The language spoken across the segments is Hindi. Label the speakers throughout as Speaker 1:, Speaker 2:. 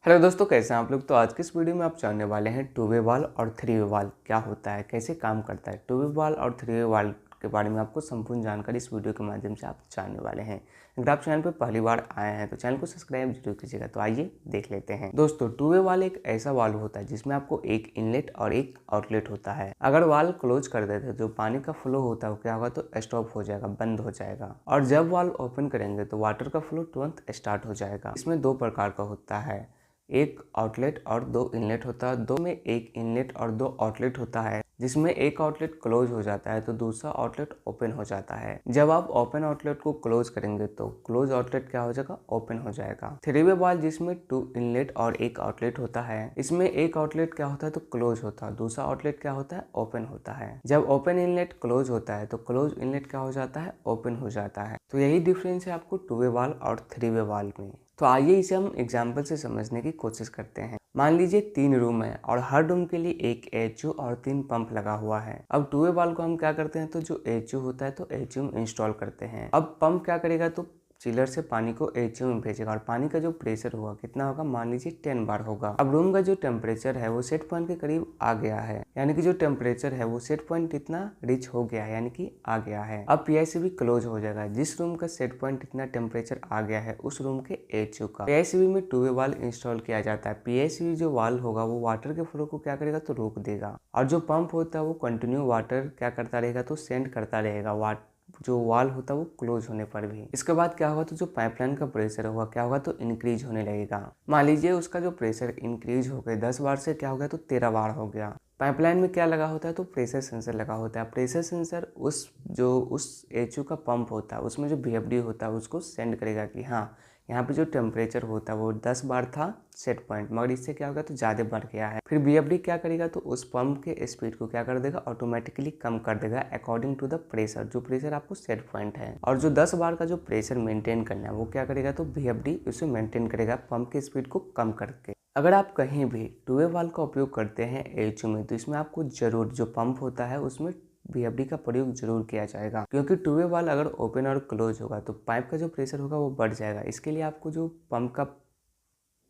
Speaker 1: हेलो दोस्तों, कैसे हैं आप लोग। तो आज की इस वीडियो में आप जानने वाले हैं टू वे वाल्व और थ्री वे वाल्व क्या होता है, कैसे काम करता है। टू वे वाल्व और थ्री वे वाल्व के बारे में आपको संपूर्ण जानकारी इस वीडियो के माध्यम से आप जानने वाले हैं। अगर आप चैनल पर पहली बार आए हैं तो चैनल को सब्सक्राइब जरूर कीजिएगा। तो आइए देख लेते हैं। दोस्तों, टू वे वाल्व एक ऐसा वाल्व होता है जिसमें आपको एक इनलेट और एक आउटलेट होता है। अगर वाल्व क्लोज कर देते हैं तो पानी का फ्लो होता है वो क्या होगा, तो स्टॉप हो जाएगा, बंद हो जाएगा। और जब वाल्व ओपन करेंगे तो वाटर का फ्लो तुरंत स्टार्ट हो जाएगा। इसमें दो प्रकार का होता है, एक आउटलेट और दो इनलेट होता है। दो में एक इनलेट और दो आउटलेट होता है, जिसमें एक आउटलेट क्लोज हो जाता है तो दूसरा आउटलेट ओपन हो जाता है। जब आप ओपन आउटलेट को क्लोज करेंगे तो क्लोज आउटलेट क्या हो जाएगा, ओपन हो जाएगा। थ्री वे वाल्व जिसमें टू इनलेट और एक आउटलेट होता है, इसमें एक आउटलेट क्या होता है तो क्लोज होता है, दूसरा आउटलेट क्या होता है, ओपन होता है। जब ओपन इनलेट क्लोज होता है तो क्लोज इनलेट क्या हो जाता है, ओपन हो जाता है। तो यही डिफरेंस है आपको टू वे वाल्व और थ्री वे वाल्व में। तो आइए इसे हम एग्जाम्पल से समझने की कोशिश करते हैं। मान लीजिए 3 रूम है और हर रूम के लिए एक एचयू और 3 पंप लगा हुआ है। अब टू वे वाल्व को हम क्या करते हैं, तो जो एचयू होता है तो एचयू में इंस्टॉल करते हैं। अब पंप क्या करेगा, तो चिलर से पानी को एचयू में भेजेगा और पानी का जो प्रेशर होगा कितना होगा, मान लीजिए 10 बार होगा। अब रूम का जो टेम्परेचर है वो सेट पॉइंट के करीब आ गया है, यानी कि जो टेम्परेचर है वो सेट पॉइंट इतना रीच हो गया है, यानी कि आ गया है। अब पीआईसीबी क्लोज हो जाएगा। जिस रूम का सेट पॉइंट इतना टेम्परेचर आ गया है उस रूम के एचयू का पीआईसीबी में टू वे वाल्व इंस्टॉल किया जाता है। पीआईसीबी जो वाल्व होगा वो वाटर के फ्लो को क्या करेगा, तो रोक देगा। और जो पंप होता है वो कंटिन्यू वाटर क्या करता रहेगा, तो सेंड करता रहेगा जो वाल होता है वो क्लोज होने पर भी। इसके बाद क्या होगा, तो जो पाइपलाइन का प्रेशर होगा क्या होगा, तो इंक्रीज होने लगेगा। मान लीजिए उसका जो प्रेशर इंक्रीज हो गया 10 बार से क्या हो गया, तो 13 बार हो गया। पाइपलाइन में क्या लगा होता है, तो प्रेशर सेंसर लगा होता है। प्रेशर सेंसर उस एचयू का पंप होता है उसमें जो वीएफडी होता है उसको सेंड करेगा कि हाँ, यहाँ पे जो टेम्परेचर होता है वो 10 बार था सेट पॉइंट, मगर इससे क्या होगा, तो ज़्यादा बढ़ गया है। फिर बीएफडी क्या करेगा, तो उस पंप के स्पीड को क्या कर देगा, ऑटोमेटिकली कम कर देगा अकॉर्डिंग टू द प्रेशर, जो प्रेशर आपको सेट पॉइंट है। और जो 10 बार का जो प्रेशर मेंटेन करना है वो क्या करेगा, तो बीएफडी उसे मेंटेन करेगा पंप की स्पीड को कम करके। अगर आप कहीं भी टू वे वाल्व का उपयोग करते हैं एचयू में, तो इसमें आपको जरूर जो पंप होता है उसमें बीएफडी का प्रयोग जरूर किया जाएगा, क्योंकि टू वे वाल्व अगर ओपन और क्लोज होगा तो पाइप का जो प्रेशर होगा वो बढ़ जाएगा। इसके लिए आपको जो पंप का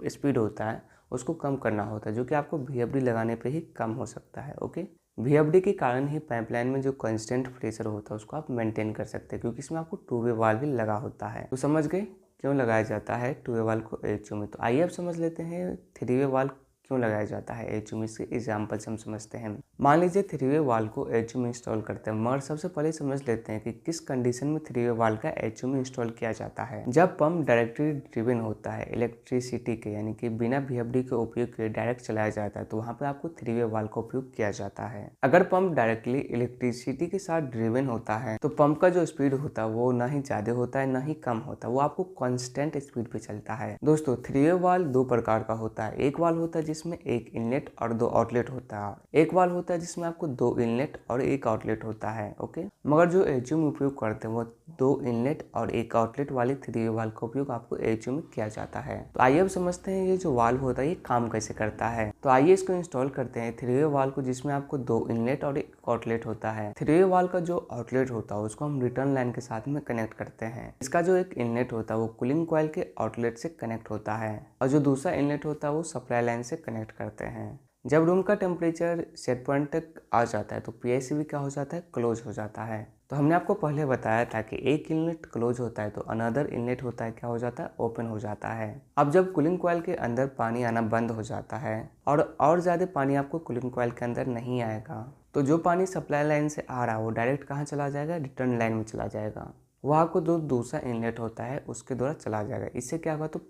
Speaker 1: स्पीड होता है उसको कम करना होता है, जो कि आपको वीएफडी लगाने पे ही कम हो सकता है। ओके, वीएफडी के कारण ही पाइपलाइन में जो कांस्टेंट प्रेशर होता है उसको आप मेंटेन कर सकते हैं, क्योंकि इसमें आपको टू वे वाल्व भी लगा होता है। तो समझ गए क्यों लगाया जाता है टू वे वाल्व को एचयू में। तो आइए अब समझ लेते हैं थ्री वे वाल्व क्यों लगाया जाता है एचयू में। इसके एग्जाम्पल से हम समझते हैं। मान लीजिए थ्री वे वाल्व को एचयू में इंस्टॉल करते हैं, मगर सबसे पहले समझ लेते हैं कि किस कंडीशन में थ्री वे वाल्व का एचयू में इंस्टॉल किया जाता है। जब पंप डायरेक्टली ड्रिवन होता है इलेक्ट्रिसिटी के, यानी कि बिना वीएफडी के उपयोग के डायरेक्ट चलाया जाता है, तो वहाँ पे आपको थ्री वे वाल्व का उपयोग किया जाता है। अगर पंप डायरेक्टली इलेक्ट्रिसिटी के साथ ड्रिवन होता है तो पंप का जो स्पीड होता है वो ना ही ज्यादा होता है ना ही कम होता है, वो आपको कॉन्स्टेंट स्पीड पे चलता है। दोस्तों, थ्री वे वाल्व दो प्रकार का होता है। एक वाल्व होता है जिसमें एक इनलेट और दो आउटलेट होता है, एक वाल्व होता है जिसमें आपको दो इनलेट और एक आउटलेट होता है। ओके, मगर जो एचयू में उपयोग करते हैं वो दो इनलेट और एक आउटलेट वाले थ्री वे वाल्व का उपयोग आपको एचयू में किया जाता है। तो आइए अब समझते हैं ये जो वाल्व होता है ये काम कैसे करता है। तो आइए इसको इंस्टॉल करते हैं थ्री वे वाल्व को, जिसमें आपको दो इनलेट और एक आउटलेट होता है। थ्री वे वाल्व का जो आउटलेट होता है उसको हम रिटर्न लाइन के साथ में कनेक्ट करते हैं। इसका जो एक इनलेट होता है वो कूलिंग कॉइल के आउटलेट से कनेक्ट होता है और जो दूसरा इनलेट होता है वो सप्लाई लाइन से कनेक्ट करते हैं। जब रूम का टेम्परेचर सेट पॉइंट तक आ जाता है तो पीआईसीबी क्या हो जाता है, क्लोज हो जाता है। तो हमने आपको पहले बताया था कि एक इनलेट क्लोज होता है तो अनदर इनलेट होता है क्या हो जाता है, ओपन हो जाता है। अब जब कूलिंग कॉइल के अंदर पानी आना बंद हो जाता है और ज़्यादा पानी आपको कूलिंग कॉइल के अंदर नहीं आएगा, तो जो पानी सप्लाई लाइन से आ रहा है वो डायरेक्ट कहाँ चला जाएगा, रिटर्न लाइन में चला जाएगा। वो आपको जो दूसरा इनलेट होता है उसके द्वारा चला जाएगा। इससे क्या होगा, तो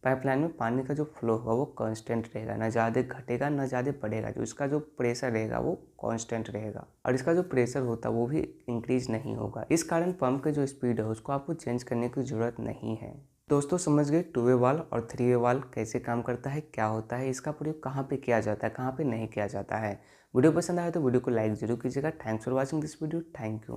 Speaker 1: पाइपलाइन में पानी का जो फ्लो होगा वो कांस्टेंट रहेगा, ना ज़्यादा घटेगा ना ज़्यादा बढ़ेगा। जो इसका जो प्रेशर रहेगा वो कांस्टेंट रहेगा और इसका जो प्रेशर होता है वो भी इंक्रीज नहीं होगा। इस कारण पंप की जो स्पीड है उसको आपको चेंज करने की ज़रूरत नहीं है। दोस्तों, समझ गए टू वे वाल्व और थ्री वे वाल्व कैसे काम करता है, क्या होता है, इसका प्रयोग कहाँ पे किया जाता है, कहाँ पे नहीं किया जाता है। वीडियो पसंद आया तो वीडियो को लाइक जरूर कीजिएगा। Thanks for watching this video. Thank you.